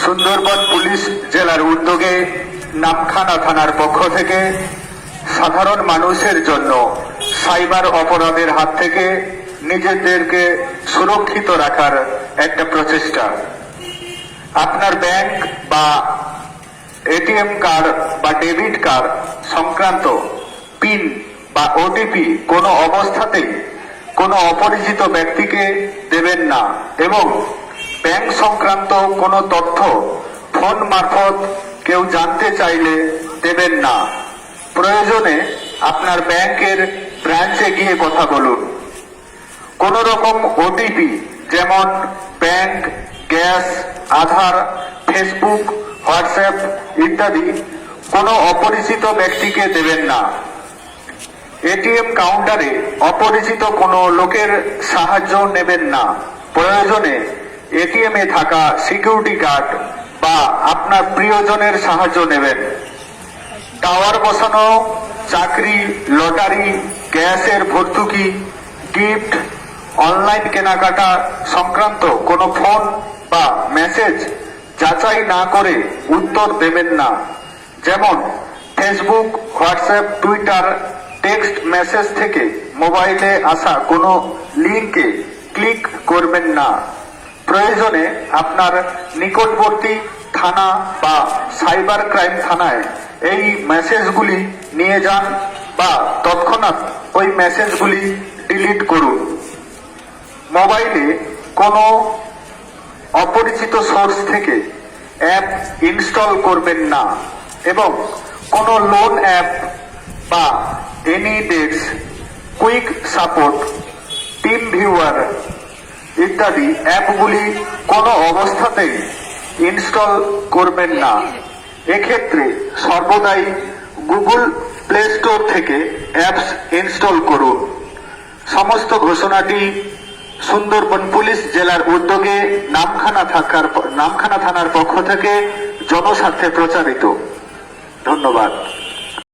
Sundarban police জেলার উদ্যোগে নামখানা থানার পক্ষ থেকে সাধারণ মানুষের জন্য সাইবার অপরাধের হাত থেকে নিজেদেরকে সুরক্ষিত রাখার একটা প্রচেষ্টা। আপনার ব্যাংক বা এটিএম কার্ড বা ডেবিট কার্ড সংক্রান্ত পিন বা ওটিপি কোনো অবস্থাতেই কোনো অপরিচিত ব্যক্তিকে দেবেন না এবং ব্যাংক সংক্রান্ত কোনো তথ্য ফোন মারফত কেউ জানতে চাইলে দেবেন না। প্রয়োজনে আপনার ব্যাংকের ব্রাঞ্চে গিয়ে কথা বলুন। কোন রকম ওটিপি যেমন ব্যাংক, গ্যাস, আধার, ফেসবুক, হোয়াটসঅ্যাপ ইত্যাদি কোনো অপরিচিত ব্যক্তিকে দেবেন না। এটিএম কাউন্টারে অপরিচিত কোনো লোকের সাহায্য নেবেন না। প্রয়োজনে এটিএম এ থাকা সিকিউরিটি গার্ড বা আপনার প্রিয়জনের সাহায্য নেবেন। টাওয়ার বসানো, চাকরি, লটারি, গ্যাসের ভর্তুকি, গিফট, অনলাইন কেনাকাটা সংক্রান্ত কোনো ফোন বা মেসেজ যাচাই না করে উত্তর দেবেন না। যেমন Facebook, WhatsApp, Twitter text message থেকে মোবাইলে আসা কোনো লিঙ্কে ক্লিক করবেন না। প্রয়োজনে আপনার নিকটবর্তী থানা বা সাইবার ক্রাইম থানায় এই মেসেজগুলি নিয়ে যান বা তৎক্ষণাৎ ওই মেসেজগুলি ডিলিট করুন। মোবাইলে কোনো অপরিচিত সোর্স থেকে অ্যাপ ইনস্টল করবেন না এবং কোনো লোন অ্যাপ বা AnyDesk, quick support, team viewer ইত্যাদি অ্যাপগুলি কোনো অবস্থাতেই ইনস্টল করবেন না। এক্ষেত্রে সর্বদাই গুগল প্লে স্টোর থেকে অ্যাপস ইনস্টল করুন। সমস্ত ঘোষণাটি সুন্দরবন পুলিশ জেলার উদ্যোগে নামখানা থানার পক্ষ থেকে জনস্বার্থে প্রচারিত। ধন্যবাদ।